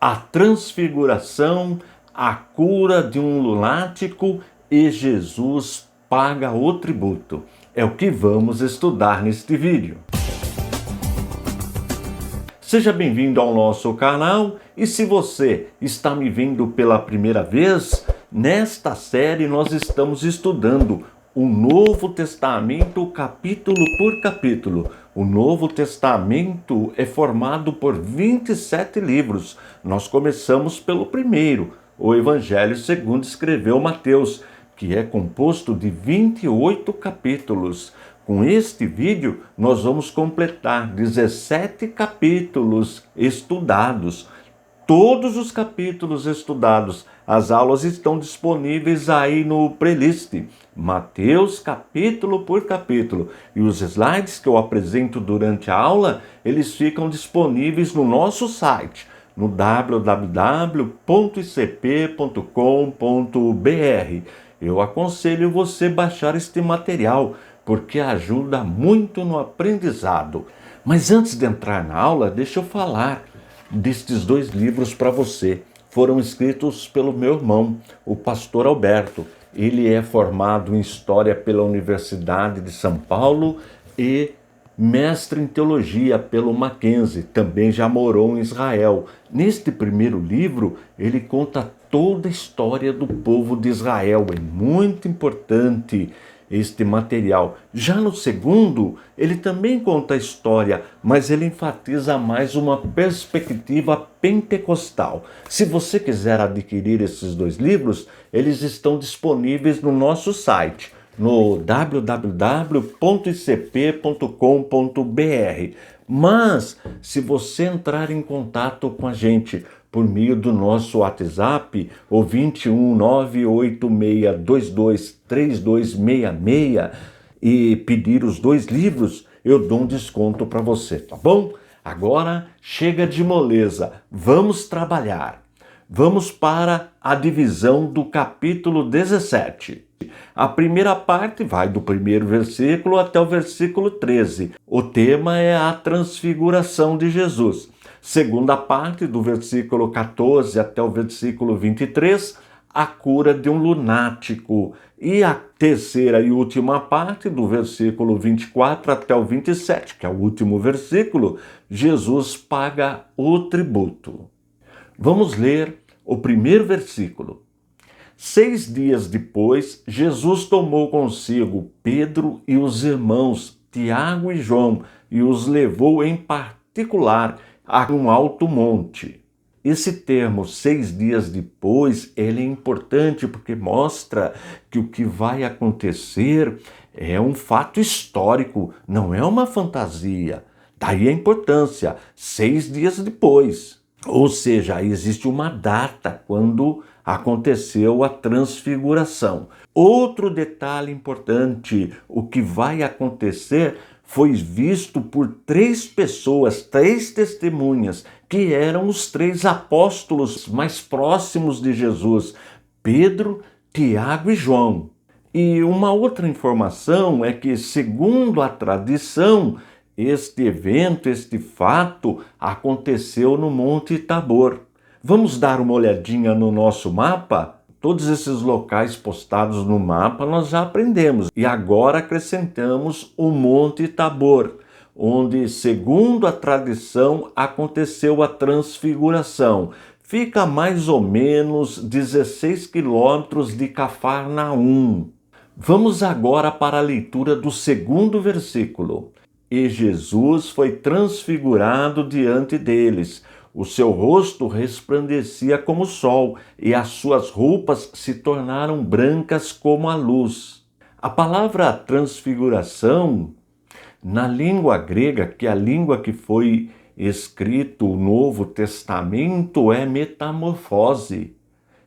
a transfiguração, a cura de um lunático e Jesus paga o tributo. É o que vamos estudar neste vídeo. Seja bem-vindo ao nosso canal e se você está me vendo pela primeira vez, nesta série nós estamos estudando o Novo Testamento capítulo por capítulo. O Novo Testamento é formado por 27 livros. Nós começamos pelo primeiro, o Evangelho segundo escreveu Mateus, que é composto de 28 capítulos. Com este vídeo, nós vamos completar 17 capítulos estudados. Todos os capítulos estudados, as aulas estão disponíveis aí no playlist. Mateus capítulo por capítulo. E os slides que eu apresento durante a aula, eles ficam disponíveis no nosso site, no www.icp.com.br. Eu aconselho você baixar este material, porque ajuda muito no aprendizado. Mas antes de entrar na aula, deixa eu falar destes dois livros para você. Foram escritos pelo meu irmão, o pastor Alberto. Ele é formado em História pela Universidade de São Paulo e mestre em Teologia pelo Mackenzie. Também já morou em Israel. Neste primeiro livro, ele conta toda a história do povo de Israel. É muito importante este material. Já no segundo, ele também conta a história, mas ele enfatiza mais uma perspectiva pentecostal. Se você quiser adquirir esses dois livros, eles estão disponíveis no nosso site, no www.icp.com.br. Mas, se você entrar em contato com a gente por meio do nosso WhatsApp, o 21986223266, e pedir os dois livros, eu dou um desconto para você, tá bom? Agora, chega de moleza, vamos trabalhar. Vamos para a divisão do capítulo 17. A primeira parte vai do primeiro versículo até o versículo 13. O tema é a transfiguração de Jesus. Segunda parte, do versículo 14 até o versículo 23, a cura de um lunático. E a terceira e última parte, do versículo 24 até o 27, que é o último versículo, Jesus paga o tributo. Vamos ler o primeiro versículo. 6 dias depois, Jesus tomou consigo Pedro e os irmãos Tiago e João e os levou em particular a um alto monte. Esse termo, 6 dias depois, ele é importante porque mostra que o que vai acontecer é um fato histórico, não é uma fantasia. Daí a importância, 6 dias depois. Ou seja, existe uma data quando aconteceu a transfiguração. Outro detalhe importante, o que vai acontecer foi visto por 3 pessoas, 3 testemunhas, que eram os 3 apóstolos mais próximos de Jesus, Pedro, Tiago e João. E uma outra informação é que, segundo a tradição, este evento, este fato, aconteceu no Monte Tabor. Vamos dar uma olhadinha no nosso mapa? Todos esses locais postados no mapa nós já aprendemos. E agora acrescentamos o Monte Tabor, onde, segundo a tradição, aconteceu a transfiguração. Fica a mais ou menos 16 quilômetros de Cafarnaum. Vamos agora para a leitura do segundo versículo. E Jesus foi transfigurado diante deles. O seu rosto resplandecia como o sol, e as suas roupas se tornaram brancas como a luz. A palavra transfiguração, na língua grega, que é a língua que foi escrito o Novo Testamento, é metamorfose,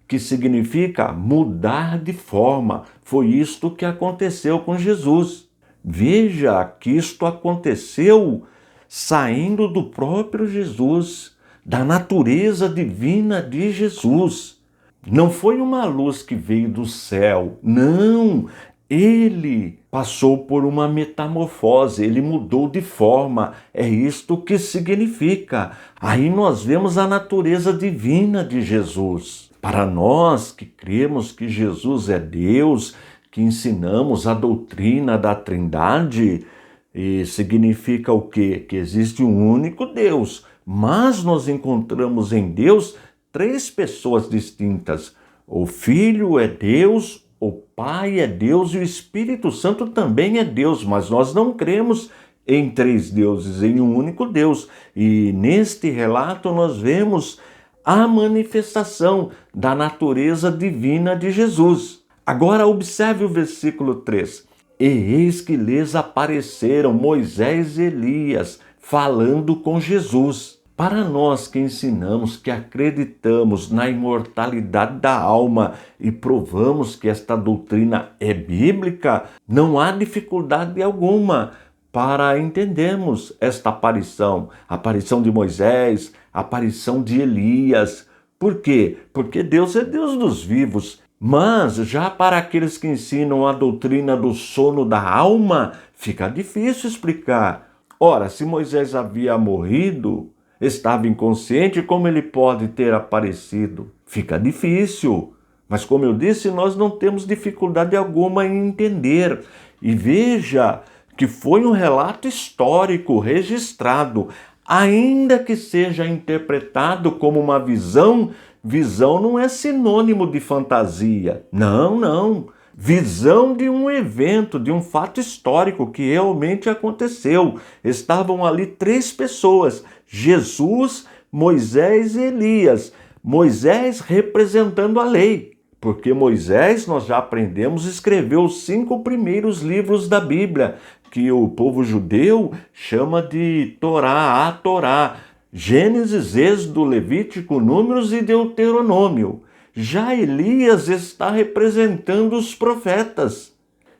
que significa mudar de forma. Foi isto que aconteceu com Jesus. Veja que isto aconteceu saindo do próprio Jesus, da natureza divina de Jesus. Não foi uma luz que veio do céu, não. ele passou por uma metamorfose, ele mudou de forma. É isto que significa. Aí nós vemos a natureza divina de Jesus. Para nós que cremos que Jesus é Deus, que ensinamos a doutrina da Trindade, e significa o quê? Que existe um único Deus, mas nós encontramos em Deus três pessoas distintas. O Filho é Deus, o Pai é Deus e o Espírito Santo também é Deus, mas nós não cremos em três deuses, em um único Deus. E neste relato nós vemos a manifestação da natureza divina de Jesus. Agora observe o versículo 3. E eis que lhes apareceram Moisés e Elias, falando com Jesus. Para nós que ensinamos, que acreditamos na imortalidade da alma e provamos que esta doutrina é bíblica, não há dificuldade alguma para entendermos esta aparição. A aparição de Moisés, a aparição de Elias. Por quê? Porque Deus é Deus dos vivos. Mas já para aqueles que ensinam a doutrina do sono da alma, fica difícil explicar. Ora, se Moisés havia morrido, estava inconsciente, como ele pode ter aparecido? Fica difícil. Mas como eu disse, nós não temos dificuldade alguma em entender. E veja que foi um relato histórico registrado, ainda que seja interpretado como uma visão. Visão não é sinônimo de fantasia. Não, não. Visão de um evento, de um fato histórico que realmente aconteceu. Estavam ali três pessoas: Jesus, Moisés e Elias. Moisés representando a lei, porque Moisés, nós já aprendemos, escreveu os 5 primeiros livros da Bíblia, que o povo judeu chama de Torá, a Torá. Gênesis, Êxodo, Levítico, Números e Deuteronômio. Já Elias está representando os profetas.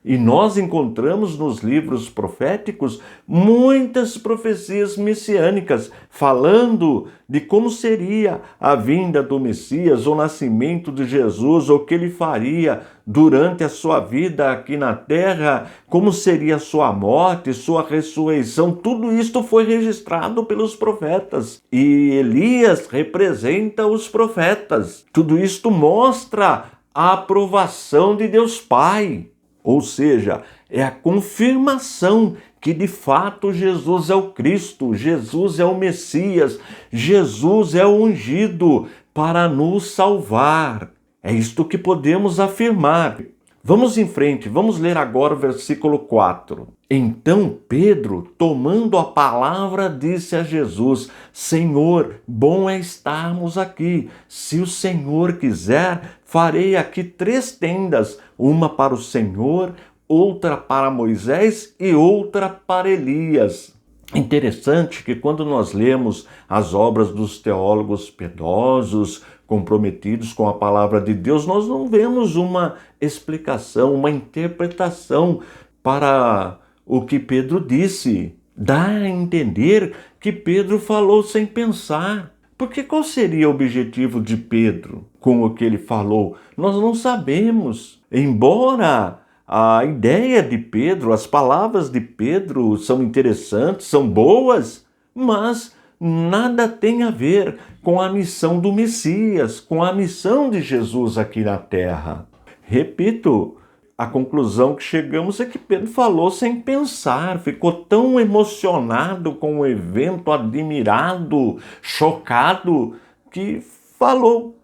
E nós encontramos nos livros proféticos muitas profecias messiânicas, falando de como seria a vinda do Messias, o nascimento de Jesus, o que ele faria durante a sua vida aqui na terra, como seria sua morte, sua ressurreição. Tudo isto foi registrado pelos profetas. E Elias representa os profetas. Tudo isto mostra a aprovação de Deus Pai. Ou seja, é a confirmação que de fato Jesus é o Cristo, Jesus é o Messias, Jesus é o ungido para nos salvar. É isto que podemos afirmar. Vamos em frente, vamos ler agora o versículo 4. Então Pedro, tomando a palavra, disse a Jesus: Senhor, bom é estarmos aqui. Se o Senhor quiser, farei aqui 3 tendas, uma para o Senhor, outra para Moisés e outra para Elias. Interessante que quando nós lemos as obras dos teólogos piedosos, comprometidos com a palavra de Deus, nós não vemos uma explicação, uma interpretação para o que Pedro disse. Dá a entender que Pedro falou sem pensar. Porque qual seria o objetivo de Pedro com o que ele falou? Nós não sabemos. Embora a ideia de Pedro, as palavras de Pedro são interessantes, são boas, mas nada tem a ver com a missão do Messias, com a missão de Jesus aqui na terra. Repito, a conclusão que chegamos é que Pedro falou sem pensar, ficou tão emocionado com o evento, admirado, chocado, que falou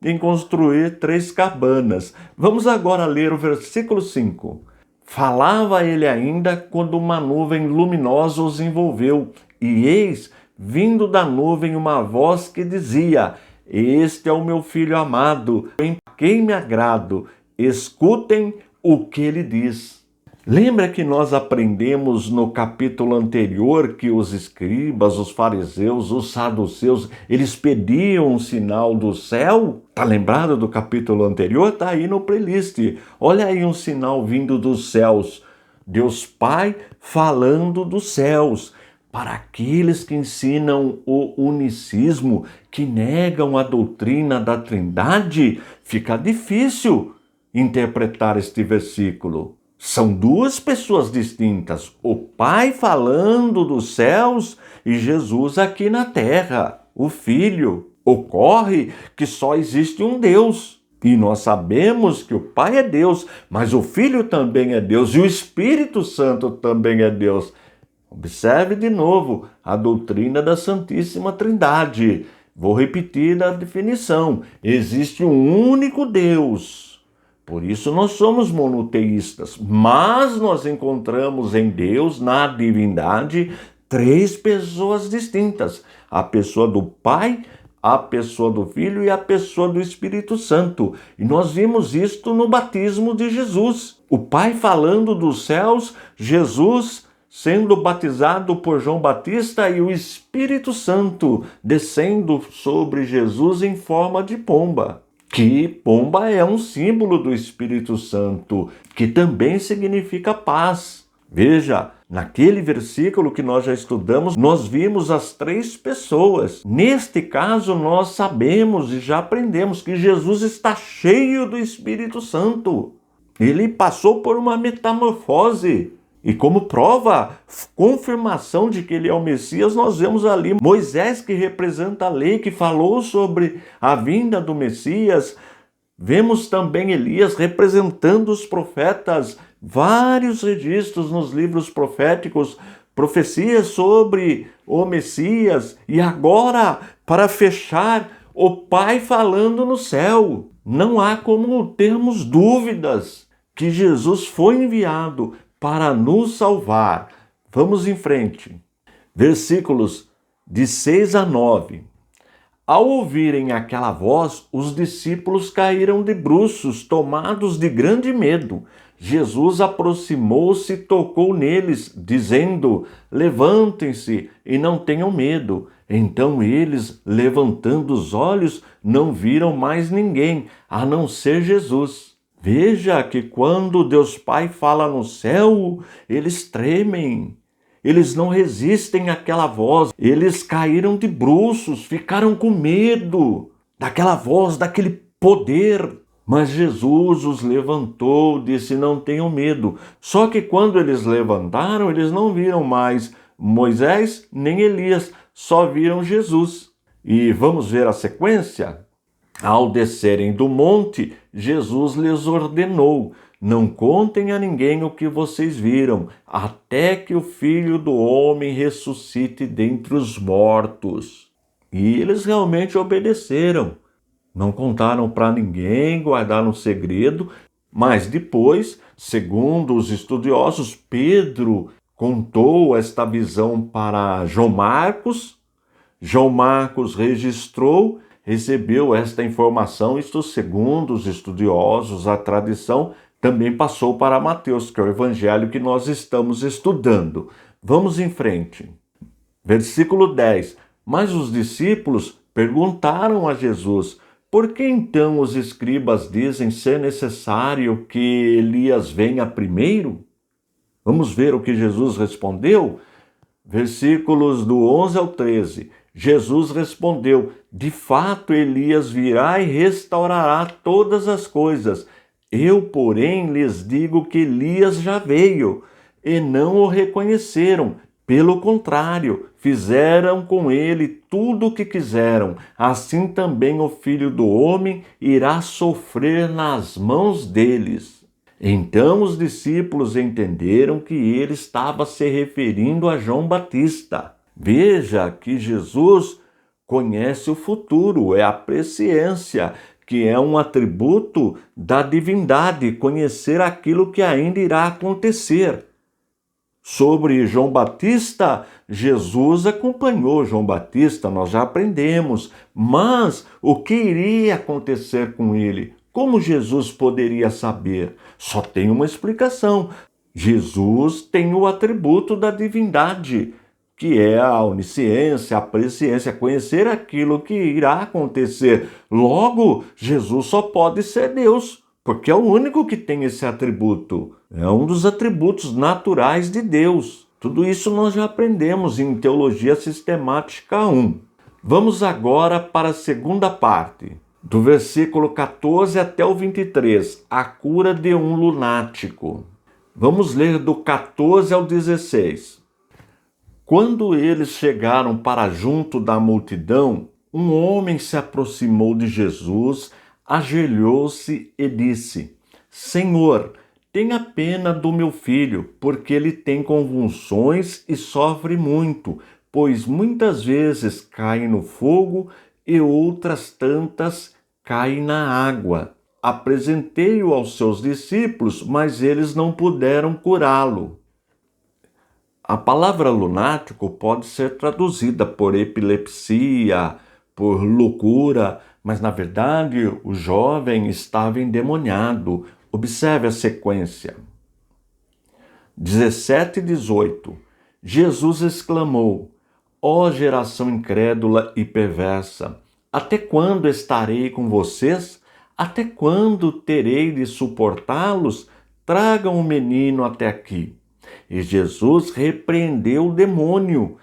em construir 3 cabanas. Vamos agora ler o versículo 5. Falava ele ainda quando uma nuvem luminosa os envolveu, e eis, vindo da nuvem, uma voz que dizia: Este é o meu filho amado, em quem me agrado, escutem o que ele diz. Lembra que nós aprendemos no capítulo anterior que os escribas, os fariseus, os saduceus, eles pediam um sinal do céu? Tá lembrado do capítulo anterior? Tá aí no playlist. Olha aí um sinal vindo dos céus. Deus Pai falando dos céus. Para aqueles que ensinam o unicismo, que negam a doutrina da Trindade, fica difícil interpretar este versículo. São duas pessoas distintas, o Pai falando dos céus e Jesus aqui na terra, o Filho. Ocorre que só existe um Deus. E nós sabemos que o Pai é Deus, mas o Filho também é Deus e o Espírito Santo também é Deus. Observe de novo a doutrina da Santíssima Trindade. Vou repetir a definição. Existe um único Deus. Por isso nós somos monoteístas, mas nós encontramos em Deus, na divindade, três pessoas distintas. A pessoa do Pai, a pessoa do Filho e a pessoa do Espírito Santo. E nós vimos isto no batismo de Jesus. O Pai falando dos céus, Jesus sendo batizado por João Batista e o Espírito Santo descendo sobre Jesus em forma de pomba. Que pomba é um símbolo do Espírito Santo, que também significa paz. Veja, naquele versículo que nós já estudamos, nós vimos as três pessoas. Neste caso, nós sabemos e já aprendemos que Jesus está cheio do Espírito Santo. Ele passou por uma metamorfose. E como prova, confirmação de que ele é o Messias, nós vemos ali Moisés, que representa a lei, que falou sobre a vinda do Messias. Vemos também Elias representando os profetas, vários registros nos livros proféticos, profecias sobre o Messias. E agora, para fechar, o Pai falando no céu. Não há como termos dúvidas que Jesus foi enviado para nos salvar. Vamos em frente. Versículos de 6 a 9. Ao ouvirem aquela voz, os discípulos caíram de bruços, tomados de grande medo. Jesus aproximou-se e tocou neles, dizendo: levantem-se e não tenham medo. Então eles, levantando os olhos, não viram mais ninguém, a não ser Jesus. Veja que quando Deus Pai fala no céu, eles tremem, eles não resistem àquela voz, eles caíram de bruços, ficaram com medo daquela voz, daquele poder. Mas Jesus os levantou, disse: não tenham medo. Só que quando eles levantaram, eles não viram mais Moisés nem Elias, só viram Jesus. E vamos ver a sequência? Ao descerem do monte, Jesus lhes ordenou: não contem a ninguém o que vocês viram, até que o Filho do Homem ressuscite dentre os mortos. E eles realmente obedeceram. Não contaram para ninguém, guardaram o segredo, mas depois, segundo os estudiosos, Pedro contou esta visão para João Marcos. João Marcos registrou, recebeu esta informação, isto segundo os estudiosos, a tradição também passou para Mateus, que é o evangelho que nós estamos estudando. Vamos em frente. Versículo 10. Mas os discípulos perguntaram a Jesus: por que então os escribas dizem ser necessário que Elias venha primeiro? Vamos ver o que Jesus respondeu? Versículos do 11 ao 13. Jesus respondeu: de fato, Elias virá e restaurará todas as coisas. Eu, porém, lhes digo que Elias já veio, e não o reconheceram. Pelo contrário, fizeram com ele tudo o que quiseram. Assim também o Filho do Homem irá sofrer nas mãos deles. Então os discípulos entenderam que ele estava se referindo a João Batista. Veja que Jesus conhece o futuro, é a presciência, que é um atributo da divindade, conhecer aquilo que ainda irá acontecer. Sobre João Batista, Jesus acompanhou João Batista, nós já aprendemos, mas o que iria acontecer com ele? Como Jesus poderia saber? Só tem uma explicação. Jesus tem o atributo da divindade, que é a onisciência, a presciência, conhecer aquilo que irá acontecer. Logo, Jesus só pode ser Deus, porque é o único que tem esse atributo. É um dos atributos naturais de Deus. Tudo isso nós já aprendemos em Teologia Sistemática 1. Vamos agora para a segunda parte, do versículo 14 até o 23, a cura de um lunático. Vamos ler do 14 ao 16. Quando eles chegaram para junto da multidão, um homem se aproximou de Jesus, ajoelhou-se e disse: Senhor, tenha pena do meu filho, porque ele tem convulsões e sofre muito, pois muitas vezes cai no fogo e outras tantas caem na água. Apresentei-o aos seus discípulos, mas eles não puderam curá-lo. A palavra lunático pode ser traduzida por epilepsia, por loucura, mas na verdade o jovem estava endemoniado. Observe a sequência. 17 e 18. Jesus exclamou: Ó geração incrédula e perversa, até quando estarei com vocês? Até quando terei de suportá-los? Tragam o menino até aqui. E Jesus repreendeu o demônio,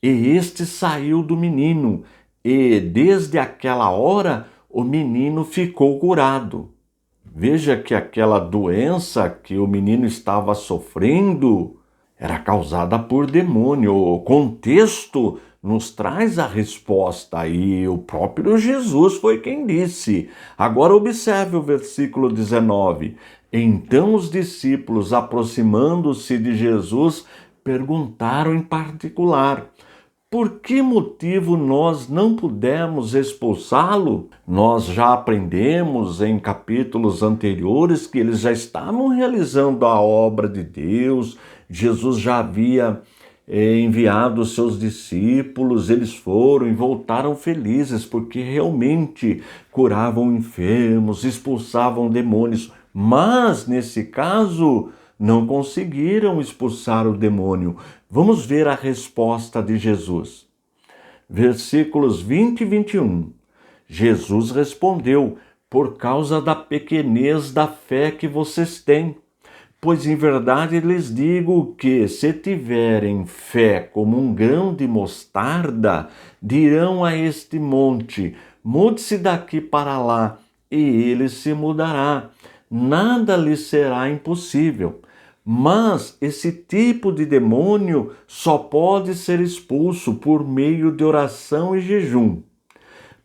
e este saiu do menino, e desde aquela hora o menino ficou curado. Veja que aquela doença que o menino estava sofrendo era causada por demônio. O contexto nos traz a resposta e o próprio Jesus foi quem disse. Agora observe o versículo 19. Então os discípulos, aproximando-se de Jesus, perguntaram em particular: por que motivo nós não pudemos expulsá-lo? Nós já aprendemos em capítulos anteriores que eles já estavam realizando a obra de Deus. Jesus já havia enviado os seus discípulos, eles foram e voltaram felizes, porque realmente curavam enfermos, expulsavam demônios. Mas, nesse caso, não conseguiram expulsar o demônio. Vamos ver a resposta de Jesus. Versículos 20 e 21. Jesus respondeu: por causa da pequenez da fé que vocês têm. Pois em verdade lhes digo que, se tiverem fé como um grão de mostarda, dirão a este monte: mude-se daqui para lá, e ele se mudará. Nada lhe será impossível. Mas esse tipo de demônio só pode ser expulso por meio de oração e jejum.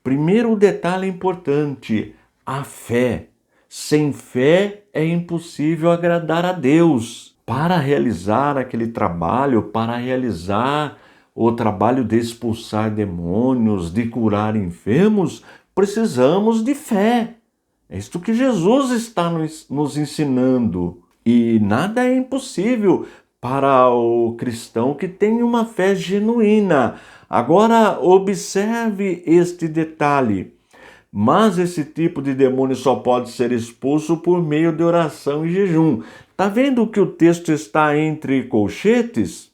Primeiro detalhe importante: a fé. Sem fé é impossível agradar a Deus. Para realizar aquele trabalho, para realizar o trabalho de expulsar demônios, de curar enfermos, precisamos de fé. É isto que Jesus está nos ensinando. E nada é impossível para o cristão que tem uma fé genuína. Agora, observe este detalhe. Mas esse tipo de demônio só pode ser expulso por meio de oração e jejum. Está vendo que o texto está entre colchetes?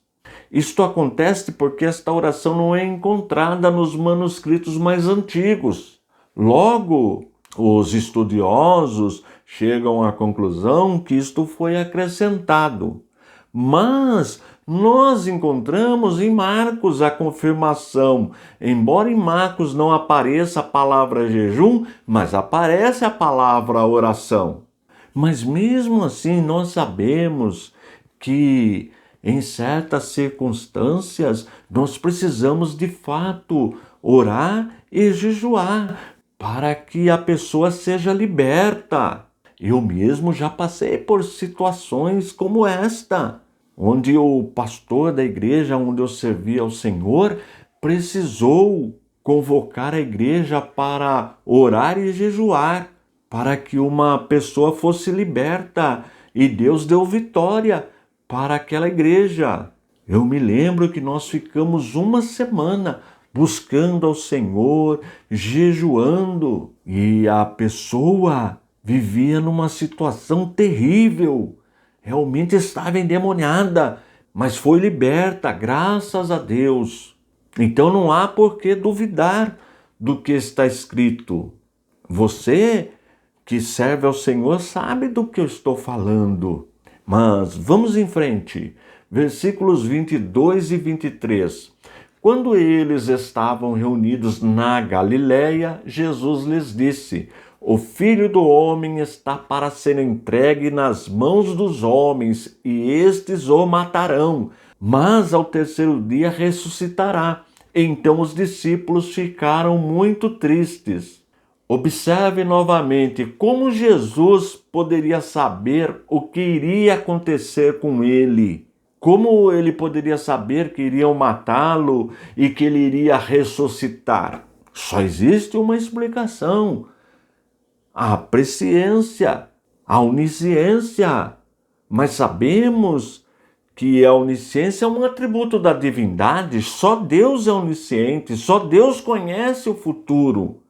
Isto acontece porque esta oração não é encontrada nos manuscritos mais antigos. Logo, os estudiosos chegam à conclusão que isto foi acrescentado. Mas nós encontramos em Marcos a confirmação. Embora em Marcos não apareça a palavra jejum, mas aparece a palavra oração. Mas mesmo assim nós sabemos que em certas circunstâncias nós precisamos de fato orar e jejuar para que a pessoa seja liberta. Eu mesmo já passei por situações como esta, onde o pastor da igreja onde eu servia ao Senhor precisou convocar a igreja para orar e jejuar, para que uma pessoa fosse liberta, e Deus deu vitória para aquela igreja. Eu me lembro que nós ficamos uma semana buscando ao Senhor, jejuando, e a pessoa vivia numa situação terrível. Realmente estava endemoniada, mas foi liberta, graças a Deus. Então não há por que duvidar do que está escrito. Você que serve ao Senhor sabe do que eu estou falando. Mas vamos em frente. Versículos 22 e 23. Quando eles estavam reunidos na Galileia, Jesus lhes disse: O Filho do Homem está para ser entregue nas mãos dos homens, e estes o matarão, mas ao terceiro dia ressuscitará. Então os discípulos ficaram muito tristes. Observe novamente como Jesus poderia saber o que iria acontecer com ele. Como ele poderia saber que iriam matá-lo e que ele iria ressuscitar? Só existe uma explicação: a presciência, a onisciência. Mas sabemos que a onisciência é um atributo da divindade. Só Deus é onisciente, só Deus conhece o futuro.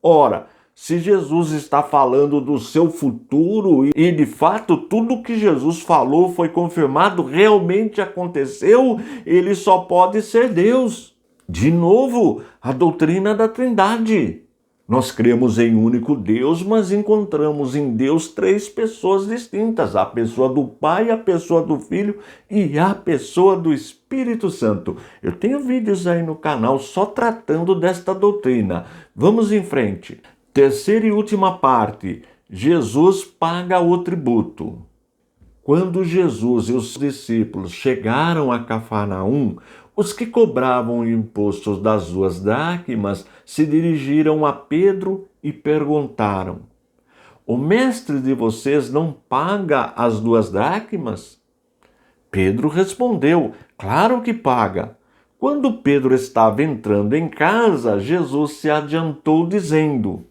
Ora, se Jesus está falando do seu futuro e de fato tudo que Jesus falou foi confirmado, realmente aconteceu, ele só pode ser Deus. De novo, a doutrina da Trindade. Nós cremos em um único Deus, mas encontramos em Deus três pessoas distintas: a pessoa do Pai, a pessoa do Filho e a pessoa do Espírito Santo. Eu tenho vídeos aí no canal só tratando desta doutrina. Vamos em frente. Terceira e última parte: Jesus paga o tributo. Quando Jesus e os discípulos chegaram a Cafarnaum, os que cobravam impostos das 2 dracmas se dirigiram a Pedro e perguntaram: o mestre de vocês não paga as 2 dracmas? Pedro respondeu: claro que paga. Quando Pedro estava entrando em casa, Jesus se adiantou dizendo: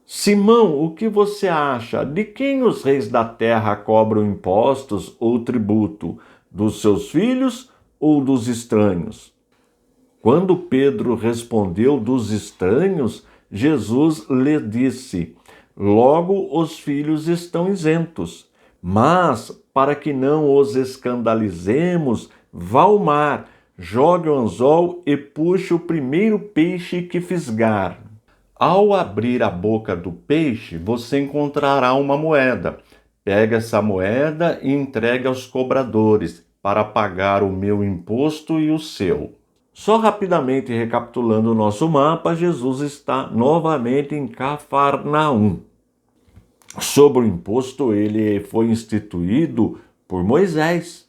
Simão, o que você acha? De quem os reis da terra cobram impostos ou tributo? Dos seus filhos ou dos estranhos? Quando Pedro respondeu dos estranhos, Jesus lhe disse: logo os filhos estão isentos. Mas, para que não os escandalizemos, vá ao mar, jogue o anzol e puxe o primeiro peixe que fisgar. Ao abrir a boca do peixe, você encontrará uma moeda. Pegue essa moeda e entregue aos cobradores, para pagar o meu imposto e o seu. Só rapidamente recapitulando o nosso mapa, Jesus está novamente em Cafarnaum. Sobre o imposto, ele foi instituído por Moisés.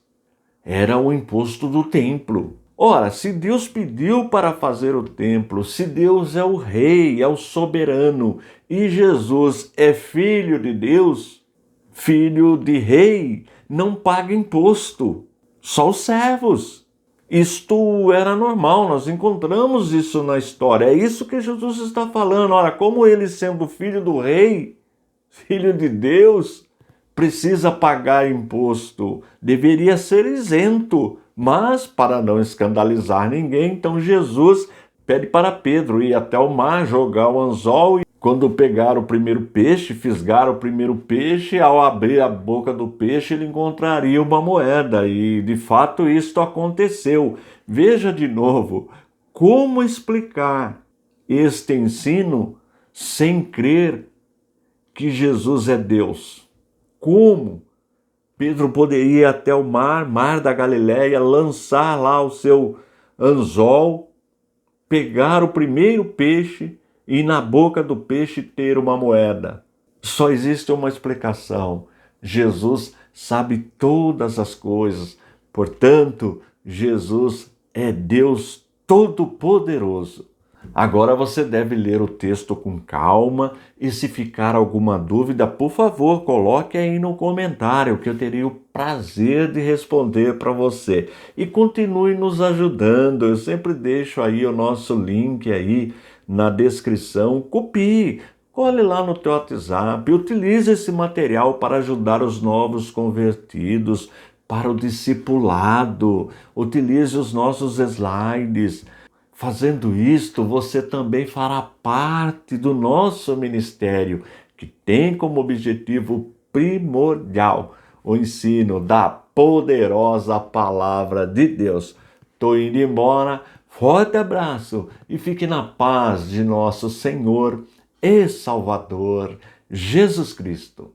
Era o imposto do templo. Ora, se Deus pediu para fazer o templo, se Deus é o rei, é o soberano, e Jesus é filho de Deus, filho de rei, não paga imposto, só os servos. Isto era normal, nós encontramos isso na história, é isso que Jesus está falando. Ora, como ele sendo filho do rei, filho de Deus, precisa pagar imposto, deveria ser isento. Mas, para não escandalizar ninguém, então Jesus pede para Pedro ir até o mar, jogar o anzol, e quando pegar o primeiro peixe, fisgar o primeiro peixe, ao abrir a boca do peixe, ele encontraria uma moeda. E, de fato, isto aconteceu. Veja de novo, como explicar este ensino sem crer que Jesus é Deus? Como? Pedro poderia ir até o mar da Galileia, lançar lá o seu anzol, pegar o primeiro peixe e na boca do peixe ter uma moeda. Só existe uma explicação: Jesus sabe todas as coisas, portanto, Jesus é Deus Todo-Poderoso. Agora você deve ler o texto com calma e, se ficar alguma dúvida, por favor, coloque aí no comentário, que eu teria o prazer de responder para você. E continue nos ajudando, eu sempre deixo aí o nosso link aí na descrição. Copie, cole lá no teu WhatsApp, utilize esse material para ajudar os novos convertidos, para o discipulado, utilize os nossos slides. Fazendo isto, você também fará parte do nosso ministério, que tem como objetivo primordial o ensino da poderosa palavra de Deus. Estou indo embora, forte abraço e fique na paz de nosso Senhor e Salvador, Jesus Cristo.